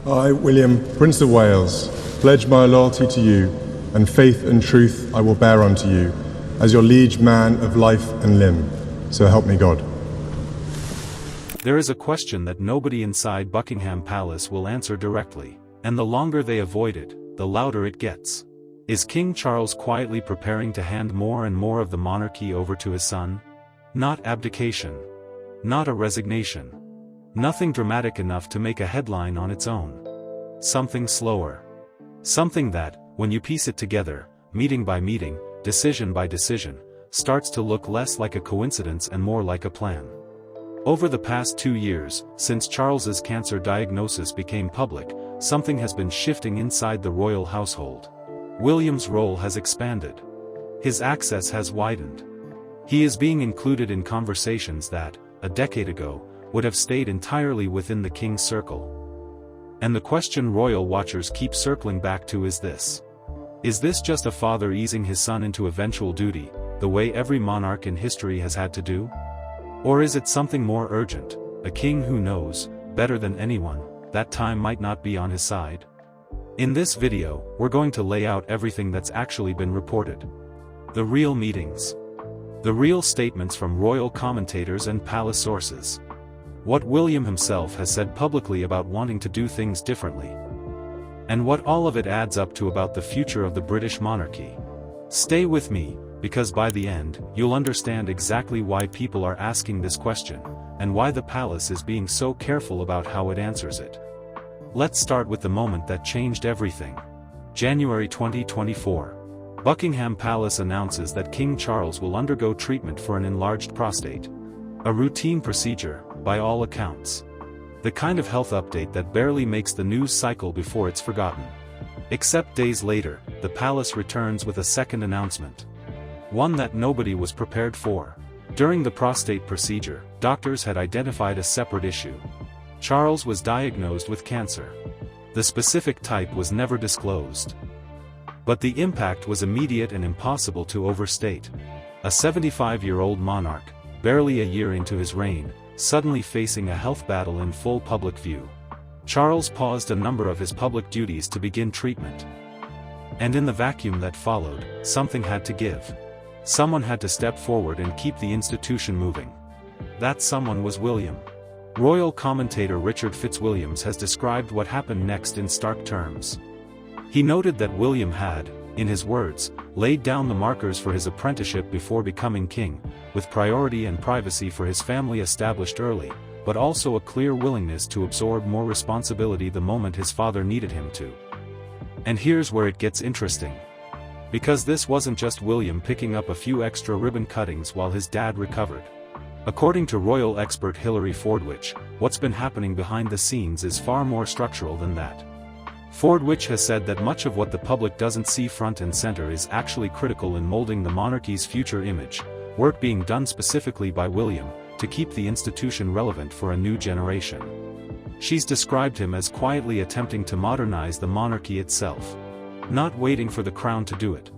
I, William, Prince of Wales, pledge my loyalty to you, and faith and truth I will bear unto you, as your liege man of life and limb. So help me God. There is a question that nobody inside Buckingham Palace will answer directly, and the longer they avoid it, the louder it gets. Is King Charles quietly preparing to hand more and more of the monarchy over to his son? Not abdication. Not a resignation. Nothing dramatic enough to make a headline on its own. Something slower. Something that, when you piece it together, meeting by meeting, decision by decision, starts to look less like a coincidence and more like a plan. Over the past 2 years, since Charles's cancer diagnosis became public, something has been shifting inside the royal household. William's role has expanded. His access has widened. He is being included in conversations that, a decade ago, would have stayed entirely within the king's circle. And the question royal watchers keep circling back to is this. Is this just a father easing his son into eventual duty, the way every monarch in history has had to do? Or is it something more urgent, a king who knows, better than anyone, that time might not be on his side? In this video, we're going to lay out everything that's actually been reported. The real meetings. The real statements from royal commentators and palace sources. What William himself has said publicly about wanting to do things differently. And what all of it adds up to about the future of the British monarchy. Stay with me, because by the end, you'll understand exactly why people are asking this question, and why the palace is being so careful about how it answers it. Let's start with the moment that changed everything. January 2024. Buckingham Palace announces that King Charles will undergo treatment for an enlarged prostate. A routine procedure, by all accounts. The kind of health update that barely makes the news cycle before it's forgotten. Except days later, the palace returns with a second announcement. One that nobody was prepared for. During the prostate procedure, doctors had identified a separate issue. Charles was diagnosed with cancer. The specific type was never disclosed. But the impact was immediate and impossible to overstate. A 75-year-old monarch, barely a year into his reign, suddenly facing a health battle in full public view. Charles paused a number of his public duties to begin treatment. And in the vacuum that followed, something had to give. Someone had to step forward and keep the institution moving. That someone was William. Royal commentator Richard Fitzwilliams has described what happened next in stark terms. He noted that William had, in his words, laid down the markers for his apprenticeship before becoming king, with priority and privacy for his family established early, but also a clear willingness to absorb more responsibility the moment his father needed him to. And here's where it gets interesting. Because this wasn't just William picking up a few extra ribbon cuttings while his dad recovered. According to royal expert Hilary Fordwich, what's been happening behind the scenes is far more structural than that. Fordwich has said that much of what the public doesn't see front and center is actually critical in molding the monarchy's future image, work being done specifically by William, to keep the institution relevant for a new generation. She's described him as quietly attempting to modernize the monarchy itself. Not waiting for the crown to do it.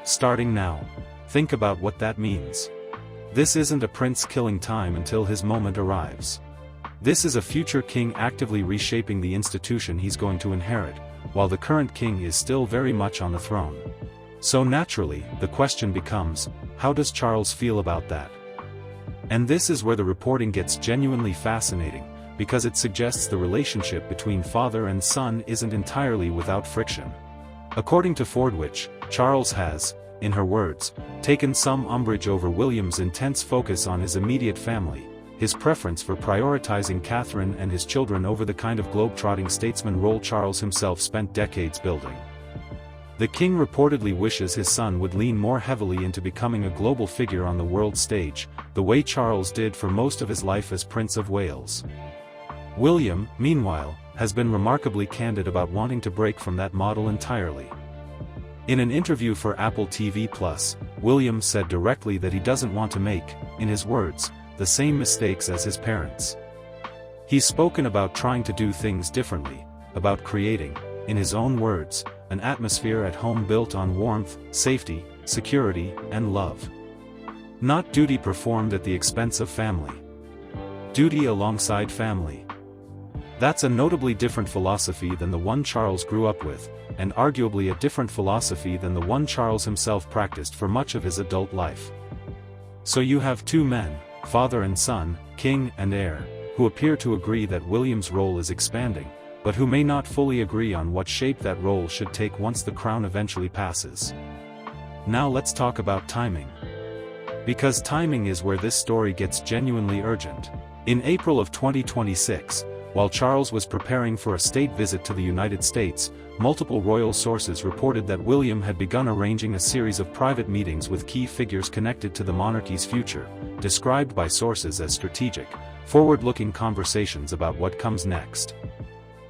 Starting now. Think about what that means. This isn't a prince killing time until his moment arrives. This is a future king actively reshaping the institution he's going to inherit, while the current king is still very much on the throne. So naturally, the question becomes, how does Charles feel about that? And this is where the reporting gets genuinely fascinating, because it suggests the relationship between father and son isn't entirely without friction. According to Fordwich, Charles has, in her words, taken some umbrage over William's intense focus on his immediate family, his preference for prioritizing Catherine and his children over the kind of globe-trotting statesman role Charles himself spent decades building. The king reportedly wishes his son would lean more heavily into becoming a global figure on the world stage, the way Charles did for most of his life as Prince of Wales. William, meanwhile, has been remarkably candid about wanting to break from that model entirely. In an interview for Apple TV+, William said directly that he doesn't want to make, in his words, the same mistakes as his parents. He's spoken about trying to do things differently, about creating, in his own words, an atmosphere at home built on warmth, safety, security, and love. Not duty performed at the expense of family. Duty alongside family. That's a notably different philosophy than the one Charles grew up with, and arguably a different philosophy than the one Charles himself practiced for much of his adult life. So you have two men, father and son, king and heir, who appear to agree that William's role is expanding, but who may not fully agree on what shape that role should take once the crown eventually passes. Now let's talk about timing. Because timing is where this story gets genuinely urgent. In April of 2026, while Charles was preparing for a state visit to the United States, multiple royal sources reported that William had begun arranging a series of private meetings with key figures connected to the monarchy's future, described by sources as strategic, forward-looking conversations about what comes next.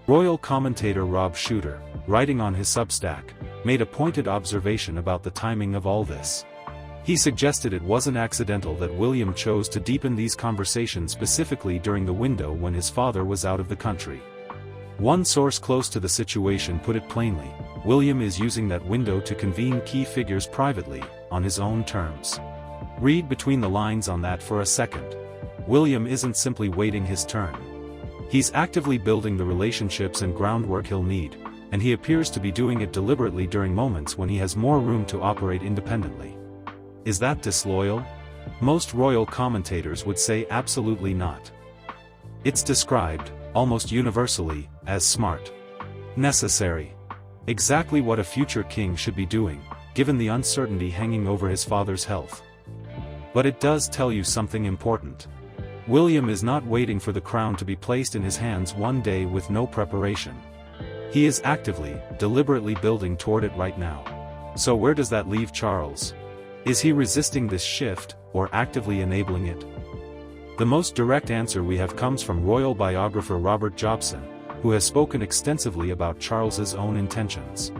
Royal commentator Rob Shooter, writing on his Substack, made a pointed observation about the timing of all this. He suggested it wasn't accidental that William chose to deepen these conversations specifically during the window when his father was out of the country. One source close to the situation put it plainly: William is using that window to convene key figures privately, on his own terms. Read between the lines on that for a second. William isn't simply waiting his turn. He's actively building the relationships and groundwork he'll need, and he appears to be doing it deliberately during moments when he has more room to operate independently. Is that disloyal? Most royal commentators would say absolutely not. It's described, almost universally, as smart. Necessary. Exactly what a future king should be doing, given the uncertainty hanging over his father's health. But it does tell you something important. William is not waiting for the crown to be placed in his hands one day with no preparation. He is actively, deliberately building toward it right now. So where does that leave Charles? Is he resisting this shift, or actively enabling it? The most direct answer we have comes from royal biographer Robert Jobson, who has spoken extensively about Charles's own intentions.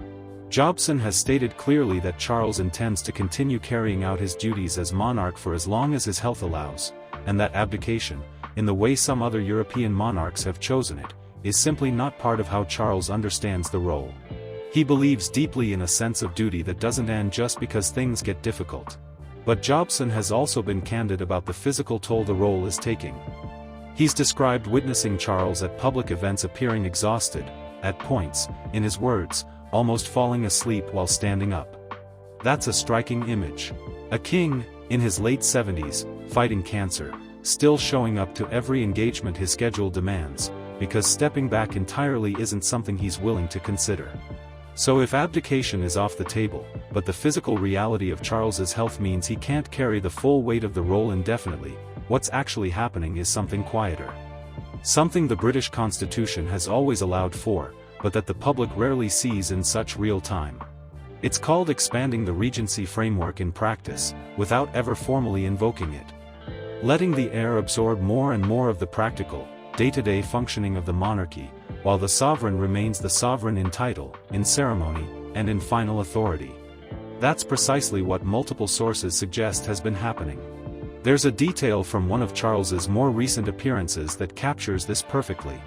Jobson has stated clearly that Charles intends to continue carrying out his duties as monarch for as long as his health allows, and that abdication, in the way some other European monarchs have chosen it, is simply not part of how Charles understands the role. He believes deeply in a sense of duty that doesn't end just because things get difficult. But Jobson has also been candid about the physical toll the role is taking. He's described witnessing Charles at public events appearing exhausted, at points, in his words, almost falling asleep while standing up. That's a striking image. A king, in his late 70s, fighting cancer, still showing up to every engagement his schedule demands, because stepping back entirely isn't something he's willing to consider. So if abdication is off the table, but the physical reality of Charles's health means he can't carry the full weight of the role indefinitely, what's actually happening is something quieter. Something the British Constitution has always allowed for, but that the public rarely sees in such real time. It's called expanding the regency framework in practice, without ever formally invoking it. Letting the heir absorb more and more of the practical, day-to-day functioning of the monarchy, while the sovereign remains the sovereign in title, in ceremony, and in final authority. That's precisely what multiple sources suggest has been happening. There's a detail from one of Charles's more recent appearances that captures this perfectly.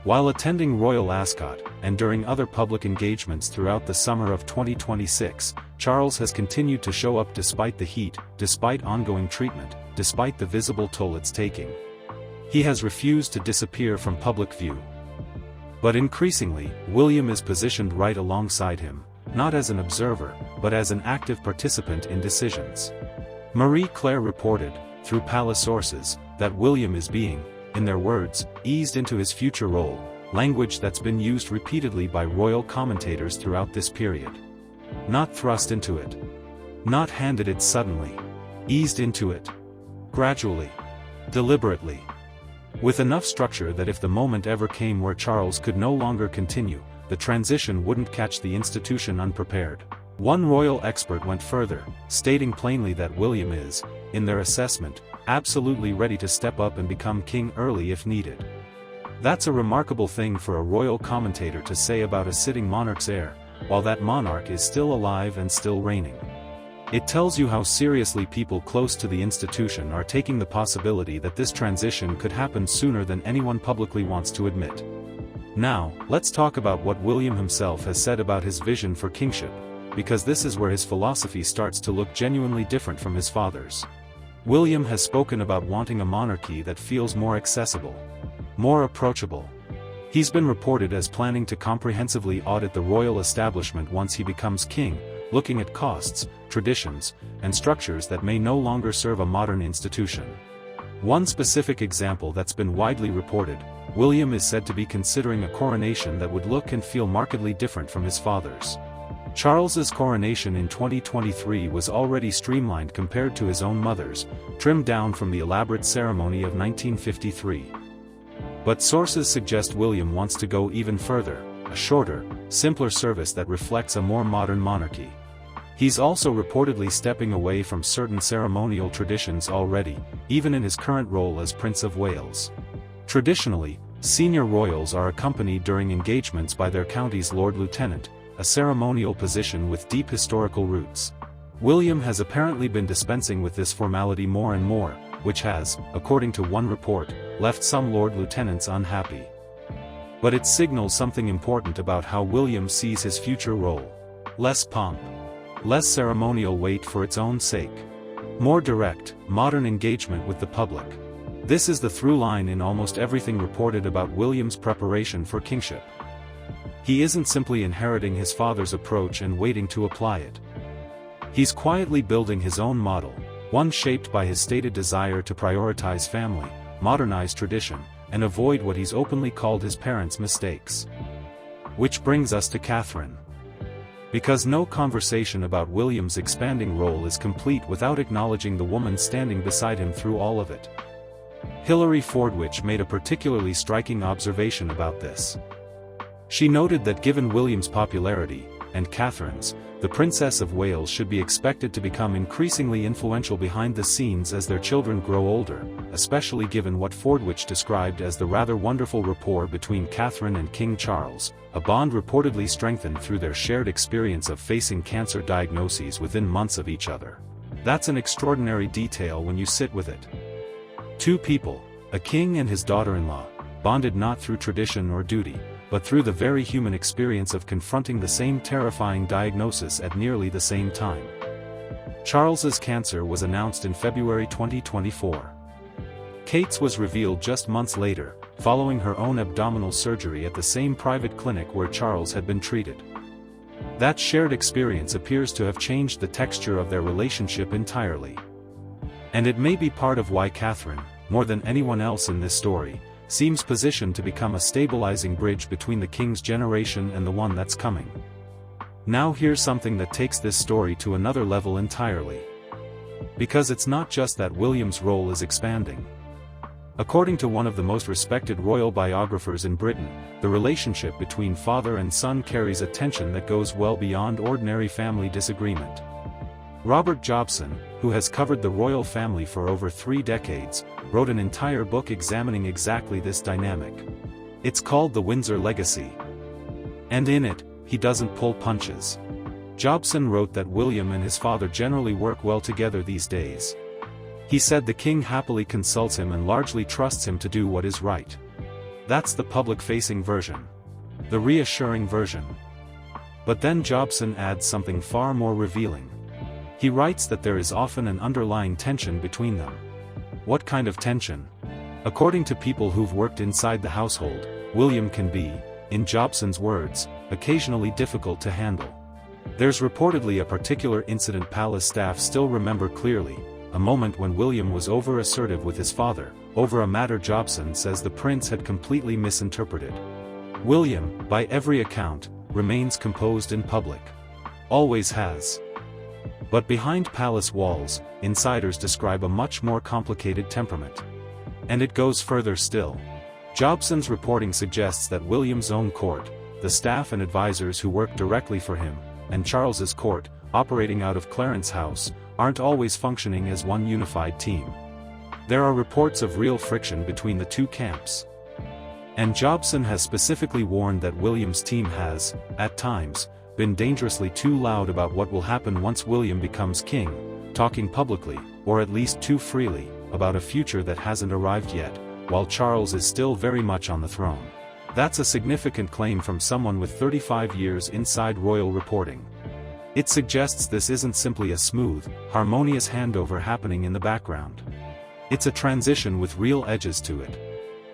While attending Royal Ascot, and during other public engagements throughout the summer of 2026, Charles has continued to show up despite the heat, despite ongoing treatment, despite the visible toll it's taking. He has refused to disappear from public view. But increasingly, William is positioned right alongside him, not as an observer, but as an active participant in decisions. Marie Claire reported, through palace sources, that William is being, in their words, eased into his future role, language that's been used repeatedly by royal commentators throughout this period. Not thrust into it. Not handed it suddenly. Eased into it. Gradually. Deliberately. With enough structure that if the moment ever came where Charles could no longer continue, the transition wouldn't catch the institution unprepared. One royal expert went further, stating plainly that William is, in their assessment, absolutely ready to step up and become king early if needed. That's a remarkable thing for a royal commentator to say about a sitting monarch's heir, while that monarch is still alive and still reigning. It tells you how seriously people close to the institution are taking the possibility that this transition could happen sooner than anyone publicly wants to admit. Now, let's talk about what William himself has said about his vision for kingship, because this is where his philosophy starts to look genuinely different from his father's. William has spoken about wanting a monarchy that feels more accessible, more approachable, He's been reported as planning to comprehensively audit the royal establishment once he becomes king, looking at costs, traditions, and structures that may no longer serve a modern institution. One specific example that's been widely reported: William is said to be considering a coronation that would look and feel markedly different from his father's. Charles's coronation in 2023 was already streamlined compared to his own mother's, trimmed down from the elaborate ceremony of 1953. But sources suggest William wants to go even further, a shorter, simpler service that reflects a more modern monarchy. He's also reportedly stepping away from certain ceremonial traditions already, even in his current role as Prince of Wales. Traditionally, senior royals are accompanied during engagements by their county's Lord Lieutenant, a ceremonial position with deep historical roots. William has apparently been dispensing with this formality more and more, which has, according to one report, left some Lord Lieutenants unhappy. But it signals something important about how William sees his future role. Less pomp. Less ceremonial weight for its own sake. More direct, modern engagement with the public. This is the through line in almost everything reported about William's preparation for kingship. He isn't simply inheriting his father's approach and waiting to apply it. He's quietly building his own model, one shaped by his stated desire to prioritize family, modernize tradition, and avoid what he's openly called his parents' mistakes. Which brings us to Catherine. Because no conversation about William's expanding role is complete without acknowledging the woman standing beside him through all of it. Hilary Fordwich made a particularly striking observation about this. She noted that given William's popularity, and Catherine's, the Princess of Wales should be expected to become increasingly influential behind the scenes as their children grow older, especially given what Fordwich described as the rather wonderful rapport between Catherine and King Charles, a bond reportedly strengthened through their shared experience of facing cancer diagnoses within months of each other. That's an extraordinary detail when you sit with it. Two people, a king and his daughter-in-law, bonded not through tradition or duty, but through the very human experience of confronting the same terrifying diagnosis at nearly the same time. Charles's cancer was announced in February 2024. Kate's was revealed just months later, following her own abdominal surgery at the same private clinic where Charles had been treated. That shared experience appears to have changed the texture of their relationship entirely. And it may be part of why Catherine, more than anyone else in this story, seems positioned to become a stabilizing bridge between the king's generation and the one that's coming. Now here's something that takes this story to another level entirely. Because it's not just that William's role is expanding. According to one of the most respected royal biographers in Britain, the relationship between father and son carries a tension that goes well beyond ordinary family disagreement. Robert Jobson, who has covered the royal family for over 3 decades, wrote an entire book examining exactly this dynamic. It's called The Windsor Legacy. And in it, he doesn't pull punches. Jobson wrote that William and his father generally work well together these days. He said the king happily consults him and largely trusts him to do what is right. That's the public-facing version. The reassuring version. But then Jobson adds something far more revealing. He writes that there is often an underlying tension between them. What kind of tension? According to people who've worked inside the household, William can be, in Jobson's words, occasionally difficult to handle. There's reportedly a particular incident palace staff still remember clearly, a moment when William was over-assertive with his father, over a matter Jobson says the prince had completely misinterpreted. William, by every account, remains composed in public. Always has. But behind palace walls, insiders describe a much more complicated temperament. And it goes further still. Jobson's reporting suggests that William's own court, the staff and advisors who work directly for him, and Charles's court, operating out of Clarence House, aren't always functioning as one unified team. There are reports of real friction between the two camps. And Jobson has specifically warned that William's team has, at times, been dangerously too loud about what will happen once William becomes king, talking publicly, or at least too freely, about a future that hasn't arrived yet, while Charles is still very much on the throne. That's a significant claim from someone with 35 years inside royal reporting. It suggests this isn't simply a smooth, harmonious handover happening in the background. It's a transition with real edges to it.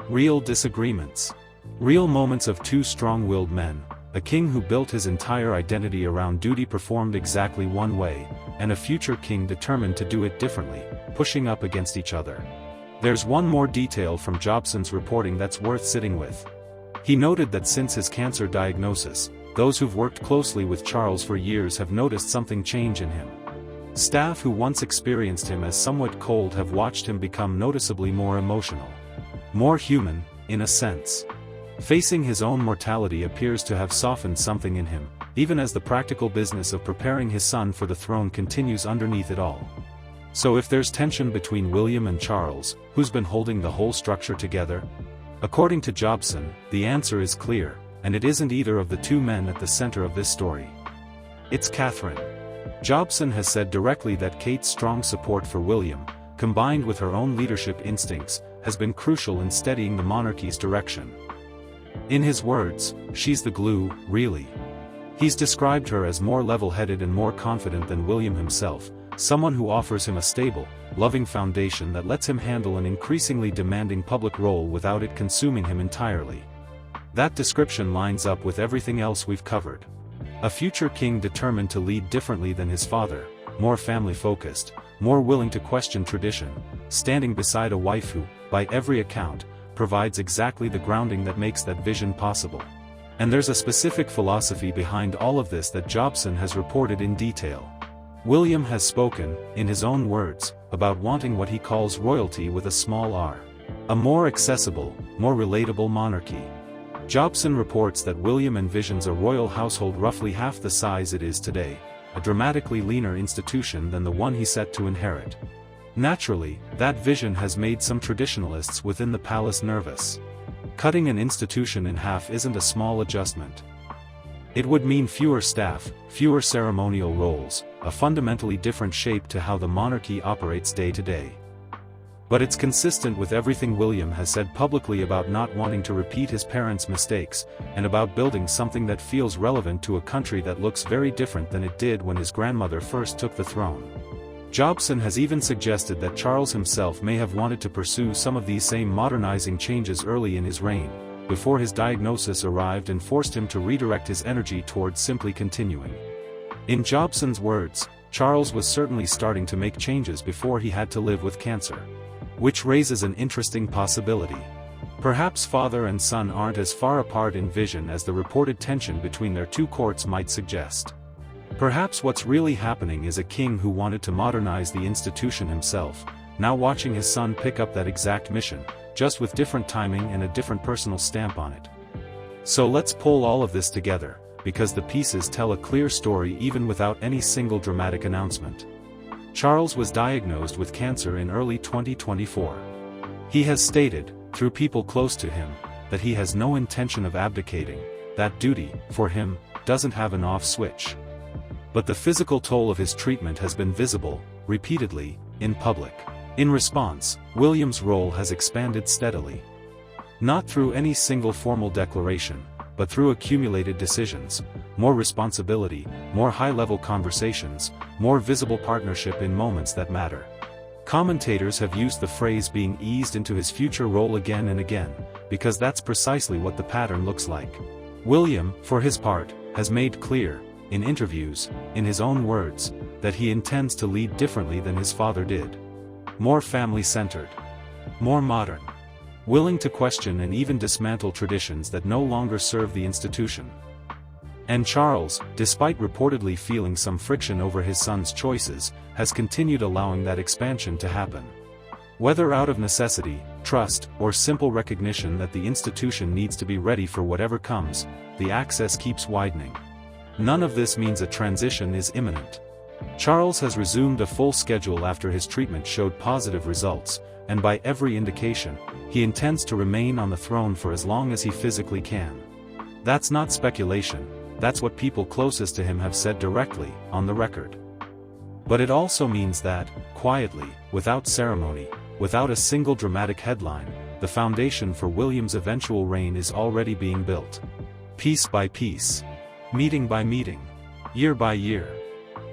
Real disagreements. Real moments of two strong-willed men, a king who built his entire identity around duty performed exactly one way, and a future king determined to do it differently, pushing up against each other. There's one more detail from Jobson's reporting that's worth sitting with. He noted that since his cancer diagnosis, those who've worked closely with Charles for years have noticed something change in him. Staff who once experienced him as somewhat cold have watched him become noticeably more emotional. More human, in a sense. Facing his own mortality appears to have softened something in him, even as the practical business of preparing his son for the throne continues underneath it all. So if there's tension between William and Charles, who's been holding the whole structure together? According to Jobson, the answer is clear, and it isn't either of the two men at the center of this story. It's Catherine. Jobson has said directly that Kate's strong support for William, combined with her own leadership instincts, has been crucial in steadying the monarchy's direction. In his words, she's the glue, really. He's described her as more level-headed and more confident than William himself, someone who offers him a stable, loving foundation that lets him handle an increasingly demanding public role without it consuming him entirely. That description lines up with everything else we've covered. A future king determined to lead differently than his father, more family-focused, more willing to question tradition, standing beside a wife who, by every account, provides exactly the grounding that makes that vision possible. And there's a specific philosophy behind all of this that Jobson has reported in detail. William has spoken, in his own words, about wanting what he calls royalty with a small r. A more accessible, more relatable monarchy. Jobson reports that William envisions a royal household roughly half the size it is today, a dramatically leaner institution than the one he set to inherit. Naturally, that vision has made some traditionalists within the palace nervous. Cutting an institution in half isn't a small adjustment. It would mean fewer staff, fewer ceremonial roles, a fundamentally different shape to how the monarchy operates day to day. But it's consistent with everything William has said publicly about not wanting to repeat his parents' mistakes, and about building something that feels relevant to a country that looks very different than it did when his grandmother first took the throne. Jobson has even suggested that Charles himself may have wanted to pursue some of these same modernizing changes early in his reign, before his diagnosis arrived and forced him to redirect his energy towards simply continuing. In Jobson's words, Charles was certainly starting to make changes before he had to live with cancer. Which raises an interesting possibility. Perhaps father and son aren't as far apart in vision as the reported tension between their two courts might suggest. Perhaps what's really happening is a king who wanted to modernize the institution himself, now watching his son pick up that exact mission, just with different timing and a different personal stamp on it. So let's pull all of this together, because the pieces tell a clear story even without any single dramatic announcement. Charles was diagnosed with cancer in early 2024. He has stated, through people close to him, that he has no intention of abdicating, that duty, for him, doesn't have an off switch. But the physical toll of his treatment has been visible, repeatedly, in public. In response, William's role has expanded steadily. Not through any single formal declaration, but through accumulated decisions, more responsibility, more high-level conversations, more visible partnership in moments that matter. Commentators have used the phrase being eased into his future role again and again, because that's precisely what the pattern looks like. William, for his part, has made clear, in interviews, in his own words, that he intends to lead differently than his father did. More family-centered. More modern. Willing to question and even dismantle traditions that no longer serve the institution. And Charles, despite reportedly feeling some friction over his son's choices, has continued allowing that expansion to happen. Whether out of necessity, trust, or simple recognition that the institution needs to be ready for whatever comes, the access keeps widening. None of this means a transition is imminent. Charles has resumed a full schedule after his treatment showed positive results, and by every indication, he intends to remain on the throne for as long as he physically can. That's not speculation, that's what people closest to him have said directly, on the record. But it also means that, quietly, without ceremony, without a single dramatic headline, the foundation for William's eventual reign is already being built. Piece by piece. Meeting by meeting. Year by year.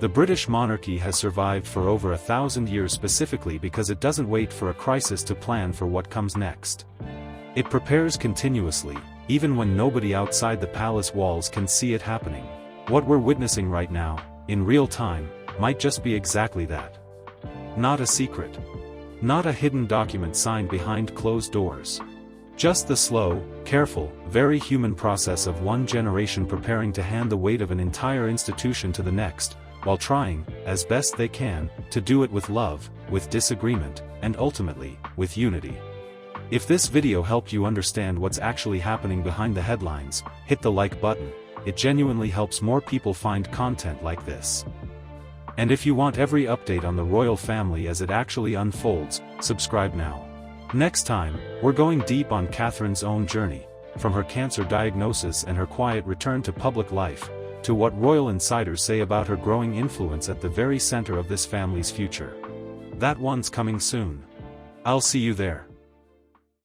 The British monarchy has survived for over 1,000 years specifically because it doesn't wait for a crisis to plan for what comes next. It prepares continuously, even when nobody outside the palace walls can see it happening. What we're witnessing right now, in real time, might just be exactly that. Not a secret. Not a hidden document signed behind closed doors. Just the slow, careful, very human process of one generation preparing to hand the weight of an entire institution to the next, while trying, as best they can, to do it with love, with disagreement, and ultimately, with unity. If this video helped you understand what's actually happening behind the headlines, hit the like button. It genuinely helps more people find content like this. And if you want every update on the royal family as it actually unfolds, subscribe now. Next time, we're going deep on Catherine's own journey, from her cancer diagnosis and her quiet return to public life, to what royal insiders say about her growing influence at the very center of this family's future. That one's coming soon. I'll see you there.